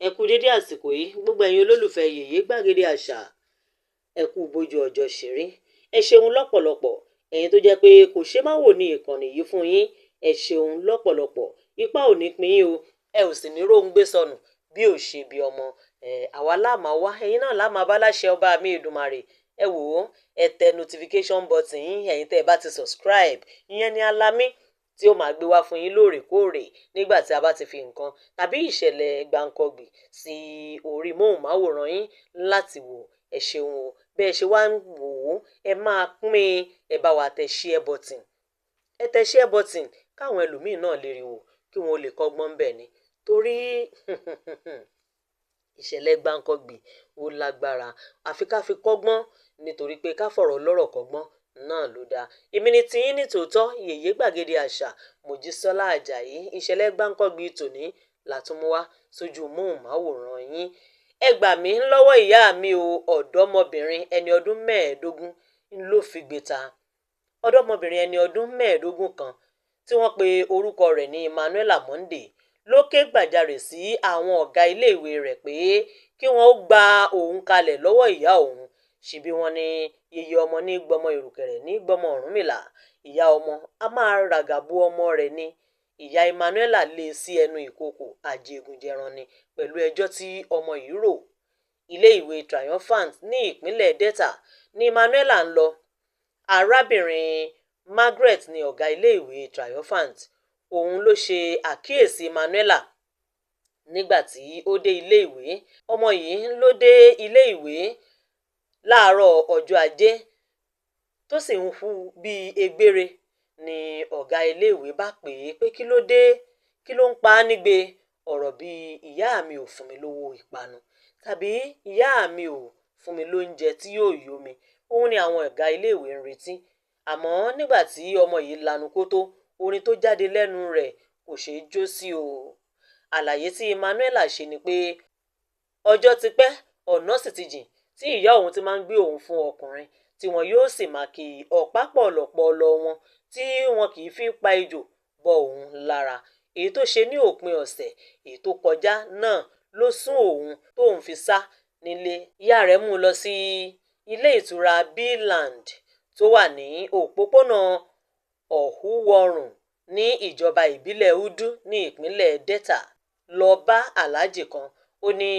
Ẹ kú dédé àsìkò yìí, gbogbo ẹ̀yin olólùfẹ́ Yèyé Gbàgede Àṣà, ẹ kú bójú ọjọ́ ṣeré. Ẹ ṣeun lọ́pọ̀lọpọ̀, ẹ̀yin tó jẹ́ pé kò ṣe má wò ní ìkànnì yìí fún yín, ẹ ṣeun lọ́pọ̀lọpọ̀. Ipá ò ní pín yín o, ẹ ò sì ní róhun gbé sọnù bí ò ṣe bí ọmọ. Àwa láàmà wá, ẹ̀yin náà láàmà bá láṣẹ ọba mi Èdùmàrè. Ẹ wò ó, ẹ tẹ notification button yín, ẹ̀yin tẹ́ ẹ bá ti subscribe, ìyẹn ni alámì tí ó máa gbé wá fún yín lóòrèkóòrè nígbà tí a bá ti fi nǹkan tàbí ìṣẹ̀lẹ̀ gbàǹkangbì sí orí móhùnmáwòrán yín láti wò. Ẹ ṣeun o, bẹ́ẹ̀ ṣe wá ń wò ó, ẹ máa pín, ẹ bá wa tẹ share button. Ẹ tẹ share button káwọn ẹlòmíì náà lè rí wò kí wọn lè kọ́gbọ́n bẹ̀ ni. Torí ìṣẹ̀lẹ̀ gbàǹkangbì ó lágbára, àfi ká fi kọ́gbọ́n, nítorí pé ká fọ̀rọ̀ lọ́rọ̀ kọ́gbọ́n náà ló dáa. Èmi ni tiyín ní tòótọ́, Yèyé Gbàgede Àṣà, Mojísọ́lá Àjàyí. Ìṣẹ̀lẹ̀ gbàǹkangbì tòní látúmú wá sójú móhùnmáwòrán yín. Ẹ gbà mí lọ́wọ́ ìyá mi o, ọ̀dọ́mọbìnrin ẹni ọdún mẹ́ẹ̀ẹ́dógún ló fi gbé ta. Ọ̀dọ́mọbìnrin ẹni ọdún mẹ́ẹ̀ẹ́dógún kan tí wọ́n pe orúkọ rẹ̀ ní Emmanuel Monday ló ké gbàjarè sí àwọn ọ̀gá iléèwé rẹ̀ pé kí wọ́n ó gba òun kalẹ̀ lọ́wọ́ ìyá òun. Ṣebí wọ́n ní yèyé ọmọ ní gbọmọ ìrùkẹ̀rẹ̀ ní gbọmọ Ọ̀rúnmìlà. Ìyá ọmọ a máa ràgàbú ọmọ rẹ̀ ni. Ìyá Emmanuel lé sí ẹnu ìkòkò àjẹgúnjẹran ni pẹ̀lú ẹjọ́ tí ọmọ yìí rò. Ilé ìwé Triumphant ní ìpínlẹ̀ Delta ní Emmanuel ń lọ. Arábìnrin Margaret ni ọ̀gá ilé ìwé Triumphant. Òun ló ṣe àkíyèsí Emmanuel nígbà tí ó dé ilé ìwé. Ọmọ yìí ló dé ilé ìwé láàárọ̀ ọjọ́ Ajé tó sì ń hu bí egbére ni ọ̀gá ilé ìwé bá pè é pé kí ló dé, kí ló ń pa á nígbe. Ọ̀rọ̀ bí ìyá mi ò fún mi lówó ìpanu tàbí ìyá mi ò fún mi lóúnjẹ tí yóò yó mi. Òun ni àwọn ọ̀gá ilé ìwé ń retí. Àmọ́ nígbà tí ọmọ yìí lanu kótó, orin tó jáde lẹ́nu rẹ̀ kò ṣeé jó sí o. Àlàyé tí Emmanuel ṣe ni pé ọjọ́ ti pẹ́, ọ̀nà sì ti jìn tí ìyá òun ti máa ń gbé òun fún ọkùnrin tí wọn yóò sì máa kí ọ̀pá pọ̀lọ̀pọ̀lọ̀ wọn tí wọn kì í fi pa ejò bọ òun lára. Èyí tó ṣe ní òpin ọ̀sẹ̀ èyí tó kọjá náà ló sún òun tóun fi sá nílé. Ìyá rẹ̀ mú un lọ sí ilé ìtura Bland tó wà ní òpópónà Ọ̀húwọ̀rùn ní ìjọba ìbílẹ̀ Udu ní ìpínlẹ̀ Delta. Lọ bá aláàjì kan, ó ní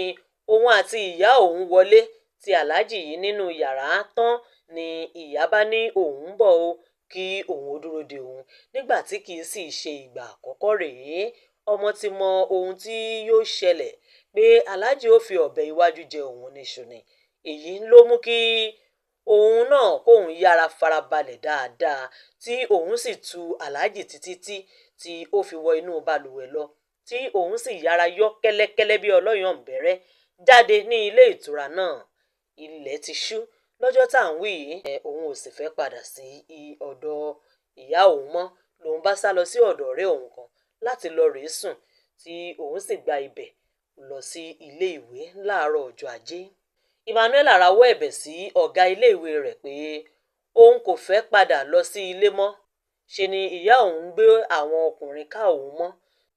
òun àti ìyá òun wọlé ti aláàjì yìí nínú yàrá tán ni ìyá bá ní òun ń bọ̀ o, kí òun ó dúró de òun nígbà tí kì í sì ṣe ìgbà àkọ́kọ́ rèé. Ọmọ ti mọ ohun tí yóò ṣẹlẹ̀ pé aláàjì ó fi ọ̀bẹ iwájú jẹ òun níṣu ni. Èyí ló mú kí òun náà kóun yára farabalẹ̀ dáadáa tí òun sì tu aláàjì títí tí ó fi wọ inú balùwẹ̀ lọ, tí òun sì yára yọ́ kẹ́lẹ́kẹ́lẹ́ bí ọlọ́yàn bẹ̀rẹ̀ jáde ní ilé ìtura náà. Ilẹ̀ ti ṣú lọ́jọ́ tá à ń wí yìí. Òun ò sì fẹ́ padà sí ọ̀dọ̀ ìyá òun mọ́, lòun bá sá lọ sí ọ̀dọ̀ ọ̀rẹ́ òun kan láti lọ rèé sùn, tí òun sì gba ibẹ̀ lọ sí ilé ìwé láàárọ̀ ọjọ́ Ajé. Emmanuel rawọ́ ẹ̀bẹ̀ sí ọ̀gá ilé ìwé rẹ̀ pé òun kò fẹ́ padà lọ sí ilé mọ́. Ṣe ni ìyá òun gbé àwọn ọkùnrin ká òun mọ́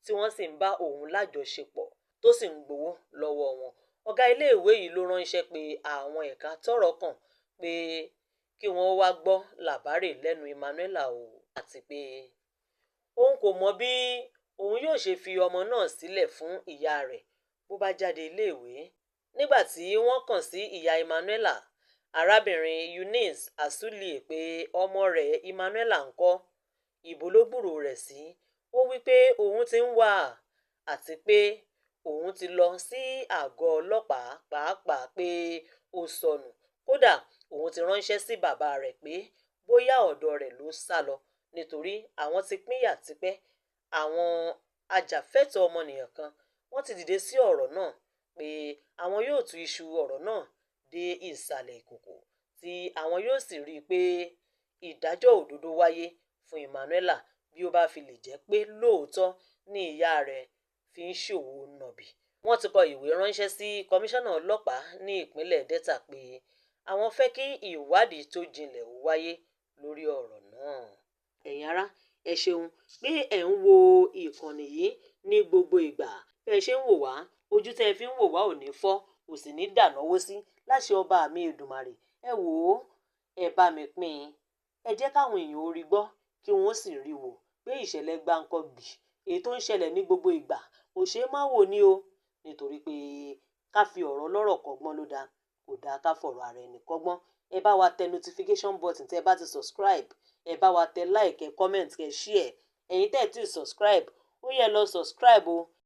tí wọ́n sì ń bá òun lájọṣepọ̀ tó sì ń gbowó lọ́wọ́ wọn. Ọ̀gá ilé ìwé yìí ló ránṣẹ́ pé àwọn ẹ̀ka tọ́rọ̀ kàn pé kí wọ́n wá gbọ́ làbárè lẹ́nu Emmanuel o, àti pé òun kò mọ bí òun yóò ṣe fi ọmọ náà sílẹ̀ fún ìyá rẹ̀ bó bá jáde ilé ìwé. Nígbà tí wọ́n kàn sí ìyá Emmanuel, arábìnrin Eunice Asulie, pé ọmọ rẹ̀ Emmanuel ńkọ́, ibo ló gbúrò rẹ̀ sí. Ó wí pé òun ti ń wá àti pé òun ti lọ sí àgọ́ ọlọ́pàá pàápàá pé ó sọnù. Kódà òun ti ránṣẹ́ sí bàbá rẹ̀ pé bóyá ọ̀dọ̀ rẹ̀ ló sá lọ nítorí àwọn ti pínyà tipẹ́. Àwọn ajàfẹ́tọ̀ọ́ ọmọnìyàn kan wọ́n ti dìde sí ọ̀rọ̀ náà pé àwọn yóò tú iṣu ọ̀rọ̀ náà dé ìsàlẹ̀ ìkòkò tí àwọn yóò sì rí i pé ìdájọ́ òdodo wáyé fún Emmanuel bí ó bá fi lè jẹ́ pé lóòótọ́ ni ìyá rẹ̀ fi ń ṣòwò nàbì. Wọ́n ti kọ ìwé ránṣẹ́ sí kọmíṣánná ọlọ́pàá ní ìpínlẹ̀ Delta pé àwọn fẹ́ kí ìwádìí tó jinlẹ̀ ó wáyé lórí ọ̀rọ̀ náà. Ẹ̀yin ará, ẹ ṣeun pé ẹ̀ ń wo ìkànnì yìí ní gbogbo ìgbà. Bí ẹ ṣe ń wò wá, ojú tẹ́ ẹ fi ń wò wá ò ní fọ́, kò sì ní dànáwó sí láṣẹ ọba mi Èdùmàrè. Ẹ wò ó, ẹ bá mi pín in, ẹ jẹ́ káwọn èèyàn ó rí gbọ́ kí wọ́n sì rí wò pé ìṣẹ̀lẹ̀ gbáǹkọ́gbì èyí tó ń ṣẹlẹ̀ ní gbogbo ìgbà kò ṣeé má wò ní o, nítorí pé ká fi ọ̀rọ̀ lọ́rọ̀ kọ́gbọ́n ló dáa, kò dáa ká fọ̀rọ̀ ara ẹni kọ́gbọ́n. Ẹ bá wa tẹ notification button tẹ́ ẹ bá ti subscribe, ẹ bá wa tẹ like, ẹ comment, ẹ share. Ẹ̀yin tẹ́ ẹ ti subscribe, ó yẹ lọ subscribe o.